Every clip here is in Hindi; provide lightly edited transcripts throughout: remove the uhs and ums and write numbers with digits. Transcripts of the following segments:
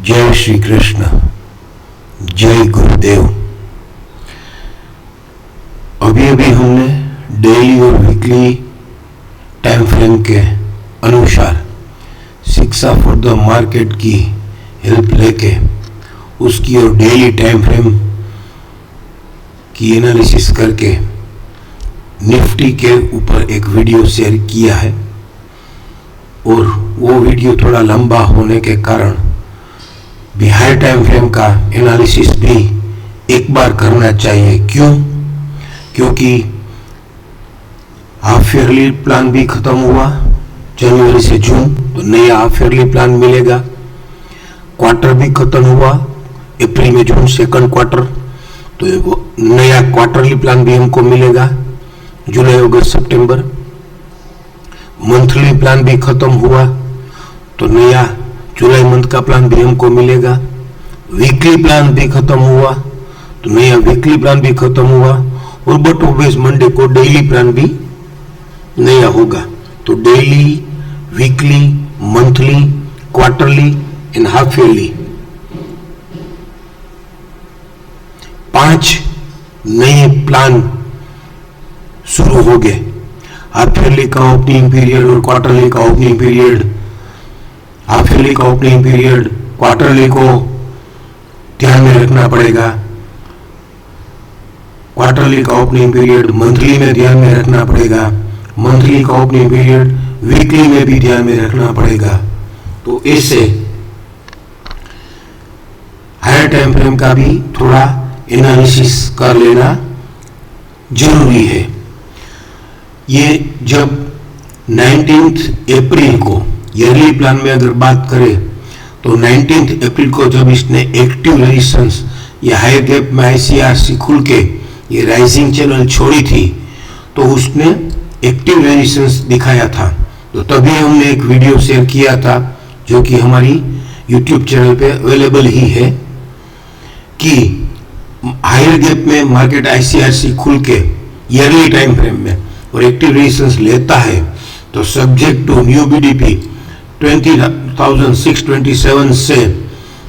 जय श्री कृष्ण, जय गुरुदेव। अभी अभी हमने डेली और वीकली टाइम फ्रेम के अनुसार शिक्षा फॉर द मार्केट की हेल्प लेके उसकी और डेली टाइम फ्रेम की एनालिसिस करके निफ्टी के ऊपर एक वीडियो शेयर किया है और वो वीडियो थोड़ा लंबा होने के कारण भी हाई टाइम फ्रेम का एनालिसिस भी एक बार करना चाहिए। क्यों? क्योंकि हाफ ईयरली प्लान भी खत्म हुआ जनवरी से जून, तो नया हाफ ईयरली प्लान मिलेगा। क्वार्टर भी खत्म हुआ अप्रैल में जून, सेकंड क्वार्टर, तो नया क्वार्टरली प्लान भी हमको मिलेगा जुलाई अगस्त सितंबर। मंथली प्लान भी खत्म हुआ तो नया जुलाई मंथ का प्लान भी हमको मिलेगा। वीकली प्लान भी खत्म हुआ तो नया वीकली प्लान भी खत्म हुआ और बट ऑब्वियस मंडे को डेली प्लान भी नया होगा। तो daily, weekly, monthly, quarterly and half yearly 5 नए प्लान शुरू हो गए। हाफ ईयरली का ओपनिंग पीरियड और क्वार्टरली का ओपनिंग पीरियड, हाफ ईयरली का ओपनिंग पीरियड क्वार्टरली को ध्यान में रखना पड़ेगा, क्वार्टरली का ओपनिंग पीरियड मंथली में ध्यान में रखना पड़ेगा, मंथली का ओपनिंग पीरियड वीकली में भी ध्यान में रखना पड़ेगा। तो इससे हायर टाइम फ्रेम का भी थोड़ा एनालिसिस कर लेना जरूरी है। ये जब 19 अप्रैल को ईयरली प्लान में अगर बात करें तो 19 अप्रैल को जब इसने एक्टिव रेजिस्टेंस या हाई गैप में आईसीआरसी खुल के ये राइजिंग चैनल छोड़ी थी तो उसने एक्टिव रेजिस्टेंस दिखाया था। तो तभी हमने एक वीडियो शेयर किया था जो कि हमारी यूट्यूब चैनल पे अवेलेबल ही है कि हायर गैप में मार्केट आईसीआरसी खुल के ईयरली टाइम फ्रेम में और एक्टिव रेजिस्टेंस लेता है तो सब्जेक्ट टू न्यू बीडीपी 20,627 से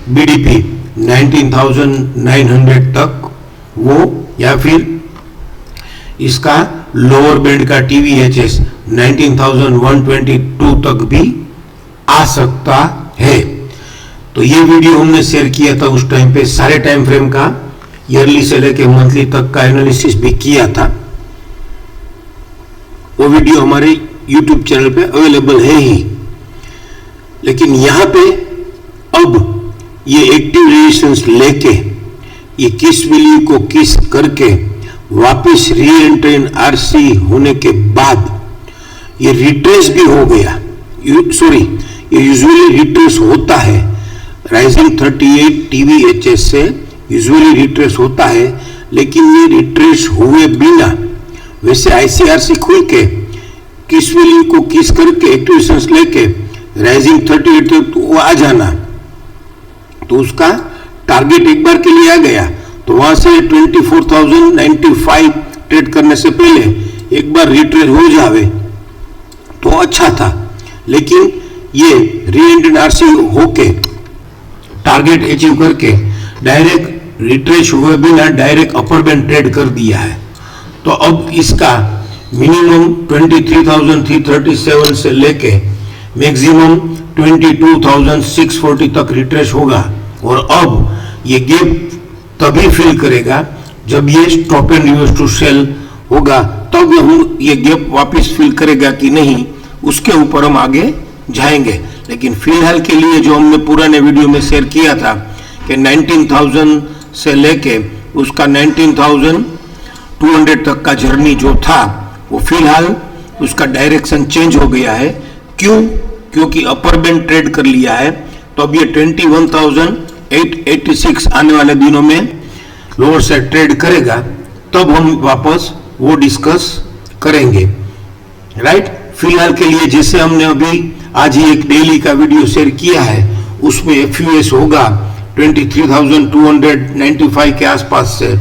बीडीपी 19,900 तक वो, या फिर इसका लोअर बैंड का टीवीएचएस 19,122 तक भी आ सकता है। तो ये वीडियो हमने शेयर किया था उस टाइम पे, सारे टाइम फ्रेम का ईयरली से लेके मंथली तक का एनालिसिस भी किया था। वो वीडियो हमारे YouTube चैनल पे अवेलेबल है ही। लेकिन यहां पे अब ये एक्टिव रेजिस्टेंस लेके ये किस वैल्यू को किस करके वापस री एंट्री इन आरसी होने के बाद ये रिट्रेस भी हो गया। ये यूजुअली रिट्रेस होता है, राइजिंग 38 टीवीएचएस से यूजुअली रिट्रेस होता है, लेकिन ये रिट्रेस हुए बिना वैसे आईसीआरसी खुल के किस वैल्यू को किस करके एक्टिव रेजिस्टेंस लेके राइजिंग 38 तक तो वो आ जाना, तो उसका टारगेट एक बार के लिए आ गया। तो वहां से 24,095 ट्रेड करने से पहले एक बार रिट्रेस हो जावे तो अच्छा था। लेकिन ये री एंट्री आरसी होके टारगेट अचीव करके डायरेक्ट रिट्रेस हुए बिना डायरेक्ट अपर बैंड ट्रेड कर दिया है। तो अब इसका मिनिमम 23,337 से लेके मैक्सिमम 22,640 तक रिट्रेस होगा और अब ये गैप तभी फिल करेगा जब ये stop and reverse to sell होगा, तब हम ये गैप वापस फिल करेगा कि नहीं उसके ऊपर हम आगे जाएंगे। लेकिन फिलहाल के लिए जो हमने पुराने वीडियो में शेयर किया था कि 19,000 से लेके उसका 19,200 तक का जर्नी जो था वो फिलहाल उसका डायरेक्शन चेंज हो गया है। क्यों? क्योंकि अपर बैंड ट्रेड कर लिया है, तो अब ये 21,886 आने वाले दिनों में लोअर साइड ट्रेड करेगा, तब हम वापस वो डिस्कस करेंगे। राइट? फिलहाल के लिए जैसे हमने अभी आज ही एक डेली का वीडियो शेयर किया है उसमें एफयूएस होगा 23,295 के आसपास से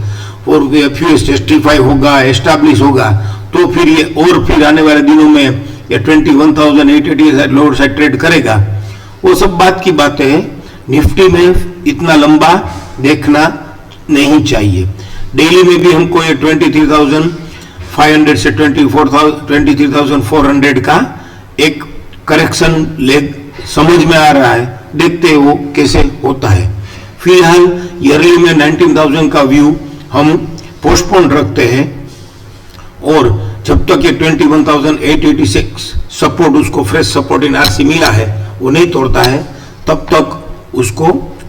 और एफयूएस जस्टिफाई होगा, एस्टैब्लिश होगा, तो फिर ये और फिर आने वाले दिनों में ये 21,880 लोअर साइड ट्रेड करेगा। वो सब बात की बातें हैं, निफ्टी में इतना लंबा देखना नहीं चाहिए। डेली में भी हमको ये 23,500 से 23,400 का एक करेक्शन लेग समझ में आ रहा है, देखते हैं वो कैसे होता है। फिलहाल ईयरली में 19,000 का व्यू हम पोस्टपोन रखते हैं और जब तक ये 21,886 सपोर्ट, उसको फ्रेश सपोर्ट इन आरसी मिला है, वो नहीं तोड़ता है, तब तक उसको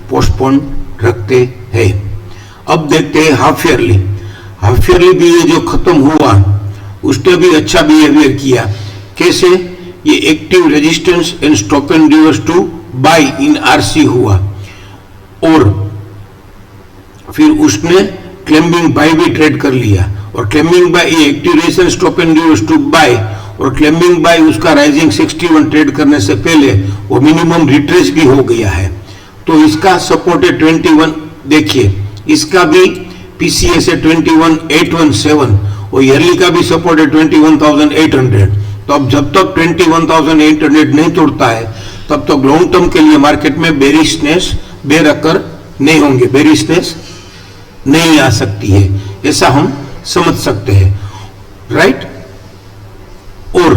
पोस्टपोन रखते हैं। अब देखते हैं हाफ ईयरली। हाफ ईयरली भी ये जो खत्म हुआ उसने भी अच्छा बिहेवियर किया। कैसे? ये active resistance and stop and reverse to buy in RC हुआ और फिर उसने क्लेम्बिंग बाय भी ट्रेड कर लिया और क्लेम्बिंग बाय ये active resistance stop and reverse to buy और क्लेम्बिंग बाय उसका राइजिंग 61 ट्रेड करने से पहले वो मिनिमम रिट्रेस भी हो गया है। तो इसका सपोर्ट है 21, देखिए इसका भी पीसीएस है 21,817 और ईयरली का भी सपोर्ट है 21,800। तो अब जब तक 21,800 नहीं तोड़ता है तब तक लॉन्ग टर्म के लिए मार्केट में बेरिशनेस बेरकर नहीं होंगे, बेरिशनेस नहीं आ सकती है, ऐसा हम समझ सकते हैं, राइट। और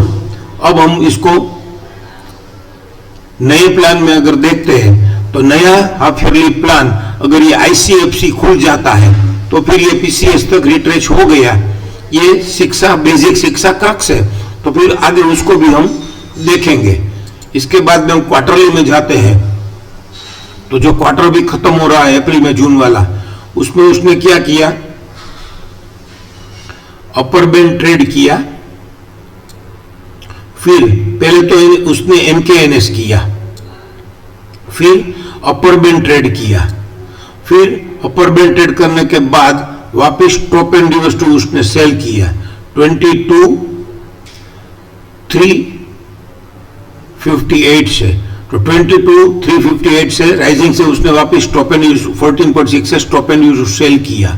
अब हम इसको नए प्लान में अगर देखते हैं तो नया हाफ ईयरली प्लान, अगर ये आईसीएफसी खुल जाता है तो फिर ये पीसीएस तक रिट्रेच हो गया, ये शिक्षा बेसिक शिक्षा क्रक्स है, तो फिर आगे उसको भी हम देखेंगे। इसके बाद में हम क्वार्टरली में जाते हैं। तो जो क्वार्टर भी खत्म हो रहा है अप्रैल में जून वाला, उसमें उसने क्या किया? अपर बैंड ट्रेड किया, फिर पहले तो उसने एमकेएनएस किया, फिर अपर बैंड ट्रेड किया, फिर अपर बैंड ट्रेड करने के बाद वापस टॉप एंड रिवर्स टू उसने सेल किया 22,358 से, तो 22,358 से राइजिंग से उसने वापस स्टॉप एंड यूज 14.6 से स्टॉप एंड यूज सेल किया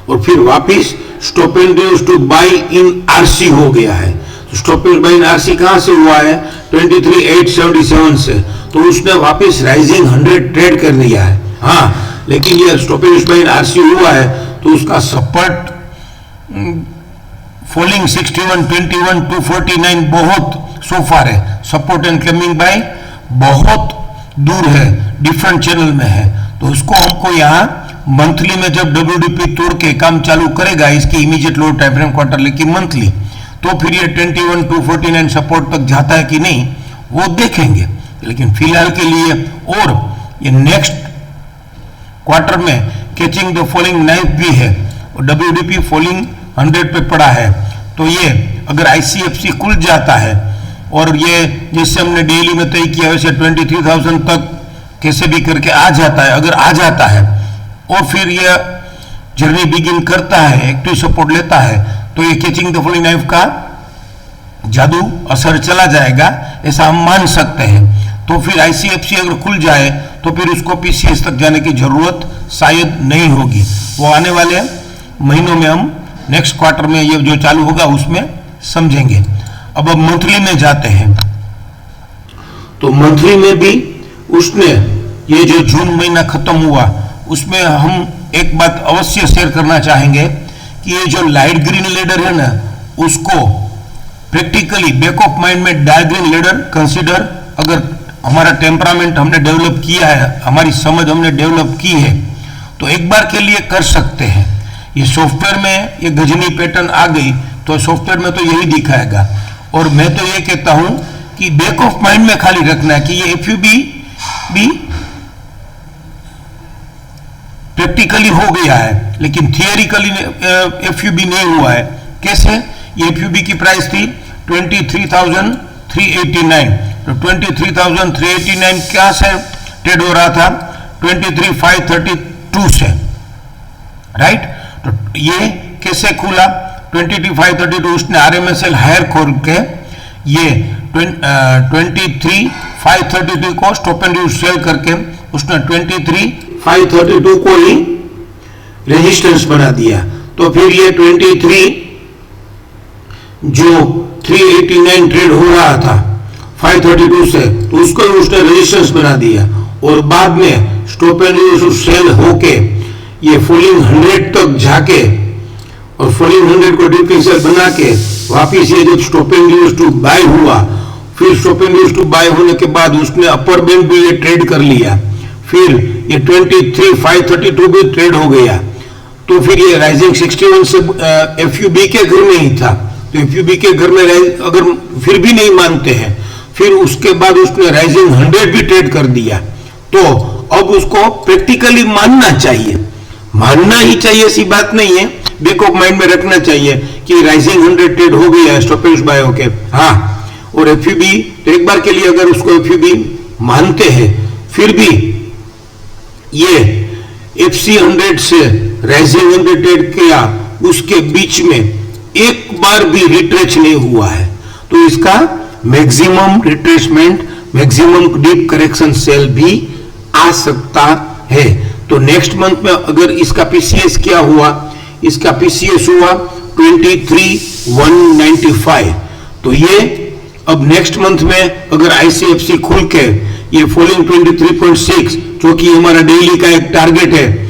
और फिर वापस stop and use to buy in RC हो गया है। Stop and buy in RC कहां से हुआ है? 23,877 से, तो उसने वापस राइजिंग 100 ट्रेड कर लिया है। हाँ, लेकिन ये stop and buy in RC हुआ है तो उसका सपोर्ट फॉलिंग 61, 21, 249 बहुत सो फार है, सपोर्ट एंड क्लेमिंग बाय बहुत दूर है, डिफरेंट चैनल में है। तो उसको हमको यहाँ मंथली में जब डब्ल्यूडीपी तोड़ के काम चालू करेगा, इसकी इमीडिएट लो टाइम फ्रेम क्वार्टरली की मंथली, तो फिर ये 21, 249 सपोर्ट तक जाता है कि नहीं वो देखेंगे। लेकिन फिलहाल के लिए और ये नेक्स्ट क्वार्टर में कैचिंग द फॉलिंग नाइफ भी है और डब्ल्यूडीपी फॉलिंग 100 पे पड़ा है। तो ये अगर आईसीएफसी खुल जाता है और ये जिससे हमने डेली में तय किया वैसे 23,000 तक कैसे भी करके आ जाता है, अगर आ जाता है और फिर ये जर्नी बिगिन करता है, एक्टिव सपोर्ट लेता है, तो ये कैचिंग द फॉलिंग नाइफ का जादू असर चला जाएगा, ऐसा हम मान सकते हैं। तो फिर आईसीएफसी अगर खुल जाए तो फिर उसको पीसीएस तक जाने की जरूरत शायद नहीं होगी। वो आने वाले महीनों में हम नेक्स्ट क्वार्टर में ये जो चालू होगा उसमें समझेंगे। अब मंथली में जाते हैं। तो मंथली में भी उसने ये जो जून महीना खत्म हुआ उसमें हम एक बात अवश्य शेयर करना चाहेंगे कि ये जो लाइट ग्रीन लेडर है ना, उसको प्रैक्टिकली बैक ऑफ माइंड में डार्क ग्रीन लेडर कंसीडर, अगर हमारा टेम्परामेंट हमने डेवलप किया है, हमारी समझ हमने डेवलप की है, तो एक बार के लिए कर सकते हैं। ये सॉफ्टवेयर में ये गजनी पैटर्न आ गई तो सॉफ्टवेयर में तो यही दिखाएगा। और मैं तो ये कहता हूं कि बैक ऑफ माइंड में खाली रखना है कि ये एफयूबी भी प्रैक्टिकली हो गया है लेकिन थियरिकली एफयूबी नहीं हुआ है। कैसे? ये एफयूबी की प्राइस थी 23,389, तो 23,389 क्या से ट्रेड हो रहा था? 23,532 से, राइट। तो ये कैसे खुला? 23,532 उसने आरएमएसएल हायर खोल के ये 23,532 को स्टॉप एंड यूज सेल करके उसने 23,532 को ही रेजिस्टेंस बना दिया। तो फिर ये 23 जो 389 ट्रेड हो रहा था 532 से, तो उसको उसने रेजिस्टेंस बना दिया और बाद में स्टॉप एंड यूज सेल होके ये फॉलिंग 100 तक जाके और फॉलिंग 100 को डिफरेंशियल बना के वापिस ये जब stop and use to buy हुआ, फिर stop and use to buy होने के बाद उसने अपर बैंड भी ये ट्रेड कर लिया, फिर ये 23,532 भी ट्रेड हो गया, तो फिर ये राइजिंग 61 से एफयूबी के घर में ही था। तो एफयूबी के घर में अगर फिर भी नहीं मानते हैं, फिर उसके बाद उसने राइजिंग 100 भी ट्रेड कर दिया, तो अब उसको प्रैक्टिकली मानना चाहिए, मानना ही चाहिए, ऐसी बात नहीं है, बैक ऑफ माइंड में रखना चाहिए कि राइजिंग 100 ट्रेड हो गया है स्टॉप एंड बाय होके। हाँ, और एफयूबी तो एक बार के लिए अगर उसको एफयूबी मानते हैं, फिर भी ये एफसी 100 से राइजिंग 100 ट्रेड किया, उसके बीच में एक बार भी रिट्रेस नहीं हुआ है, तो इसका maximum retracement, maximum deep correction sell भी आ सकता है। तो नेक्स्ट मंथ में अगर इसका पीसीएस क्या हुआ, इसका पीसीएस हुआ 23,195, तो ये अब नेक्स्ट मंथ में अगर आईसीएफसी खुल के ये फॉलिंग 23.6 जो कि हमारा डेली का एक टारगेट है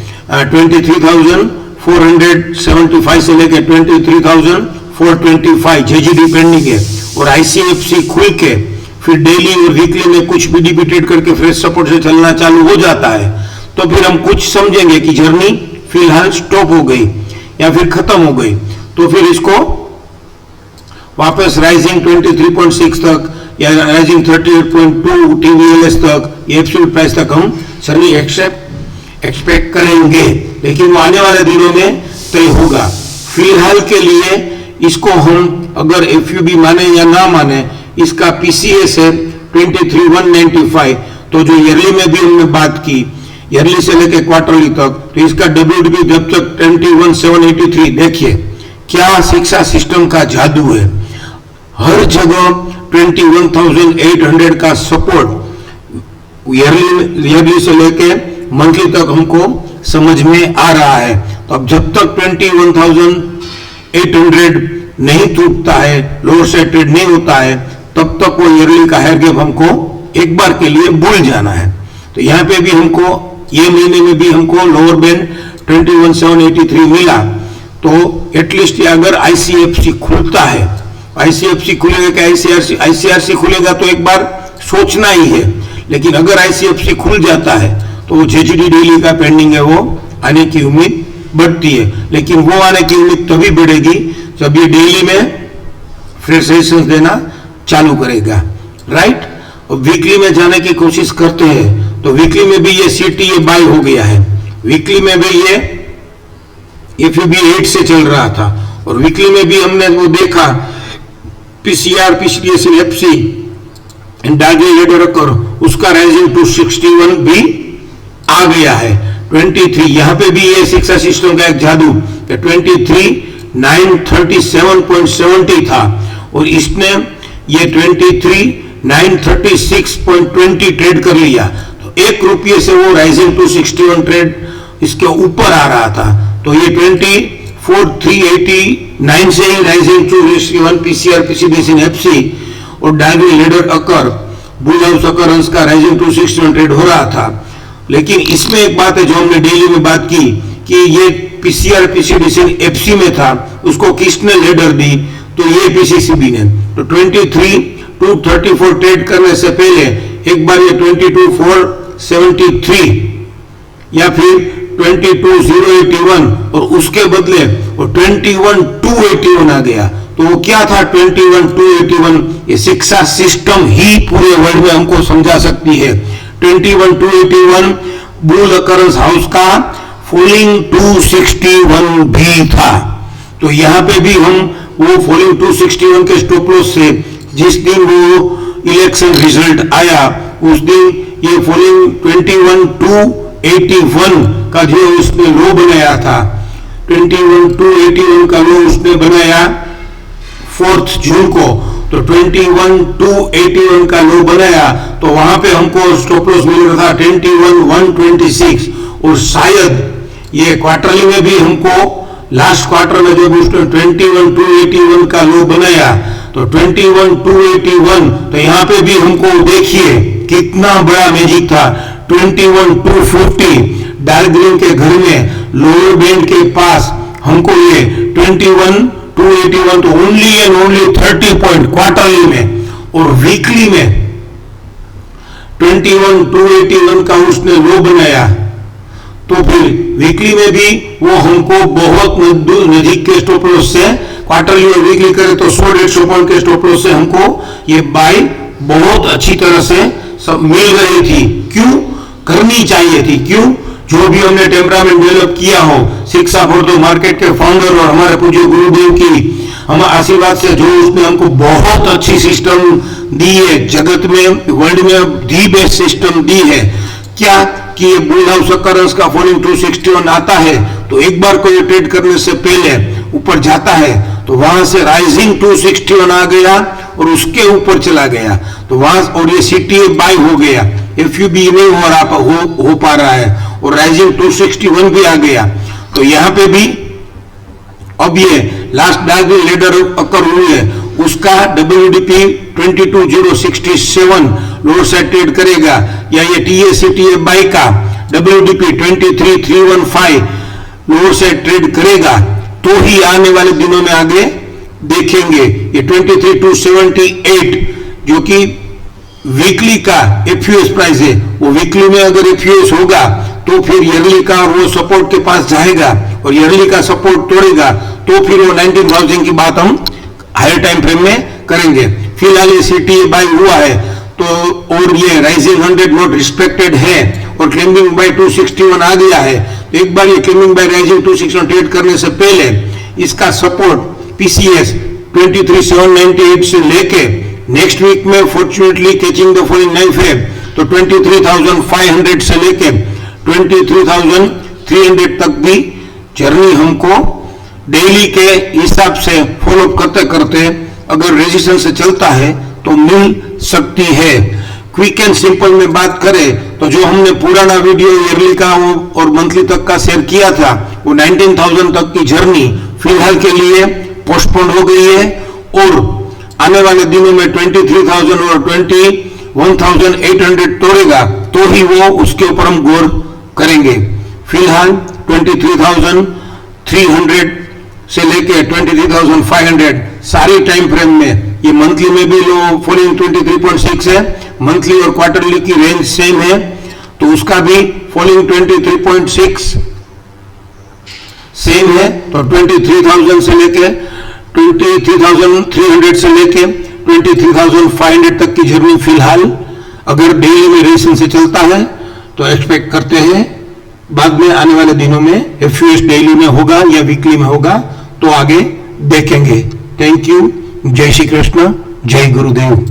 23,475 से लेकर 23,425 जेजीडी पेंडिंग है, और आईसीएफसी खुल के फिर डेली और वीकली में कुछ भी डिबिटेड करके फ्रेश सपोर्ट से चलना चालू हो जाता है, तो फिर हम कुछ समझेंगे कि जर्नी फिलहाल स्टॉप हो गई या फिर खत्म हो गई, तो फिर इसको वापस राइजिंग 23.6 तक या राइजिंग 38.2 टीवीएलएस तक एब्सोल्यूट प्राइस तक हम जर्नी एक्सपेक्ट करेंगे, लेकिन वो आने वाले दिनों में तय होगा। फिलहाल के लिए इसको हम अगर एफयूबी माने या ना माने, इसका पीसीएस है 23,195, तो जो ईयरली में भी हमने बात की, ईयरली से लेकर क्वार्टरली तक, तो इसका डब्ल्यूडीपी जब तक 21,783, देखिए क्या शिक्षा सिस्टम का जादू है, हर जगह 21,800 का सपोर्ट ईयरली से लेके मंथली तक हमको समझ में आ रहा है। तो अब जब तक 21,800 नहीं टूटता है, लोअर साइड ट्रेड नहीं होता है, तब तक वो ईयरली का हायर गैप हमको एक बार के लिए भूल जाना है। तो यहाँ पे भी हमको ये महीने में भी हमको लोअर बैंड 21,783 मिला, तो एटलीस्ट अगर आईसीएफसी खुलता है, आईसीएफसी खुलेगा कि आईसीआरसी खुलेगा, तो एक बार सोचना ही है, लेकिन अगर आईसीएफसी खुल जाता है तो जेजीडी डेली का पेंडिंग है वो आने की उम्मीद बढ़ती है, लेकिन वो आने की उम्मीद तभी बढ़ेगी जब ये डेली में फ्रेश रेजिस्टेंस देना चालू करेगा, राइट। और वीकली में जाने की कोशिश करते हैं, तो वीकली में भी ये सीटी ये बाय हो गया है, वीकली में भी ये एफयूबी 8 से चल रहा था, और वीकली में भी हमने वो देखा पीसीआर पीसीडीएस एफसी डार्गली लेडर रखकर उसका राइजिंग 261 भी आ गया है 23। यहां पे भी ये शिक्षा सिस्टम का एक जादू 23,937.70 था, और इसने ये 23,936.20 ट्रेड कर लिया, तो ₹1 से वो राइजिंग 261 ट्रेड इसके ऊपर आ रहा था, तो ये 24,389 से ही राइजिंग 261 पीसीआर पीसीडीएस एफसी और डायगोनल लीडर अकर बुल हाउस अकरेंस का राइजिंग 261 ट्रेड हो रहा था। लेकिन इसमें एक बात है जो हमने डेली में बात की कि ये पीसीआर पीसीडीएस एफसी में था, उसको किसने लीडर दी, तो ये पीसीसीबी ने। तो 23,234 ट्रेड करने से पहले एक बार ये 22,473 या फिर 22,081 और उसके बदले वो 21,281 आ गया, तो वो क्या था 21,281, ये शिक्षा सिस्टम ही पूरे वर्ल्ड में हमको समझा सकती है। 21,281 बुल अकरेंस हाउस का फॉलिंग 261 भी था, तो यहाँ पे भी हम वो फॉलिंग 261 के स्टॉप लॉस से जिस दिन वो इलेक्शन रिजल्ट आया उस दिन ये फॉलिंग 21,281 का जो उसने लो बनाया था, 21,281 का लो उसने बनाया 4 जून को, तो 21,281 का लो बनाया, तो वहां पे हमको स्टॉप लॉस मिल रहा था 21,126, और शायद ये क्वार्टरली में भी हमको लास्ट क्वार्टर में जब उसने 21,281 का लो बनाया तो 21,281, तो यहाँ पे भी हमको देखिए कितना बड़ा मैजिक था, 21,250 डार्जिलिंग के घर में लोअर बैंड के पास हमको ये 21,281 तो only and only 30 point quarterly में, और वीकली में 21,281 का उसने लो बनाया। तो फिर वीकली में भी वो हमको बहुत नजीक के स्टॉप लॉस से, क्वार्टरली और वीकली करे तो 100-150 पॉइंट के स्टॉप लॉस से हमको ये बाय बहुत अच्छी तरह से सब मिल रही थी। क्यों करनी चाहिए थी? क्यों? जो भी हमने टेम्परामेंट डेवलप किया हो, शिक्षा फॉर द मार्केट के फाउंडर और हमारे पूज्य गुरुदेव की हम आशीर्वाद से, जो उसने हमको बहुत अच्छी सिस्टम दी है, जगत में वर्ल्ड में दी बेस्ट सिस्टम दी है। क्या कि ये बुल हाउस अकरेंस का फॉलिंग 261 आता है तो एक बार को ये ट्रेड करने से पहले ऊपर जाता है तो वहां से राइजिंग 261 आ गया और उसके ऊपर चला गया, तो वहां और ये सीटीए बाय हो गया, एफयूबी नहीं हो पा रहा है, और राइजिंग 261 भी आ गया। तो यहां पे भी अब ये लास्ट डार्जिलिंग लेडर अकर हुई है, उसका WDP 22,067 लोअर साइड ट्रेड करेगा, या ये टीए बाई का WDP 23,315 लोअर साइड ट्रेड करेगा, तो ही आने वाले दिनों में आगे देखेंगे। ये 23,278 जो कि वीकली का एफयूएस प्राइस है, वो वीकली में अगर एफयूएस होगा तो फिर ईयरली का वो सपोर्ट के पास जाएगा, और ईयरली का सपोर्ट तोड़ेगा तो फिर वो 19,000 की बात हम हायर टाइम फ्रेम में करेंगे। फिलहाल ये सीटीए बाय हुआ है तो, और ये राइजिंग 100 नोट रिस्पेक्टेड है और क्लेमिंग बाय 261 आ गया है, तो एक बार ये क्लेमिंग बाय राइजिंग 261 ट्रेड करने से पहले इसका सपोर्ट पीसीएस 23,798 से लेके नेक्स्ट वीक में fortunately catching the falling knife है तो 23,500 से लेके 23,300 तक भी जर्नी हमको डेली के हिसाब से फॉलोअप करते करते अगर रेजिस्टेंस से चलता है तो मिल सकती है। क्विक एंड सिंपल में बात करें तो जो हमने पुराना वीडियो ईयरली का और मंथली तक का शेयर किया था, वो 19,000 तक की जर्नी फिलहाल के लिए पोस्टपोन हो गई है, और आने वाले दिनों में 23,000 और 21,800 तोड़ेगा तो ही वो उसके ऊपर हम गौर करेंगे। फिलहाल 23,300 से लेके 23,500 सारी टाइम फ्रेम में, ये मंथली में भी लो फॉलिंग 23.6 है, मंथली और क्वार्टरली की रेंज सेम है, तो उसका भी फॉलिंग 23.6 सेम है। तो 23,000 से लेके 23,300 से लेके 23,500 तक की जर्नी फिलहाल अगर डेली में रेशन से चलता है तो एक्सपेक्ट करते हैं बाद में आने वाले दिनों में एफयूएस डेली में होगा या वीकली में होगा, तो आगे देखेंगे। Thank you. जय श्री कृष्ण, जय गुरुदेव।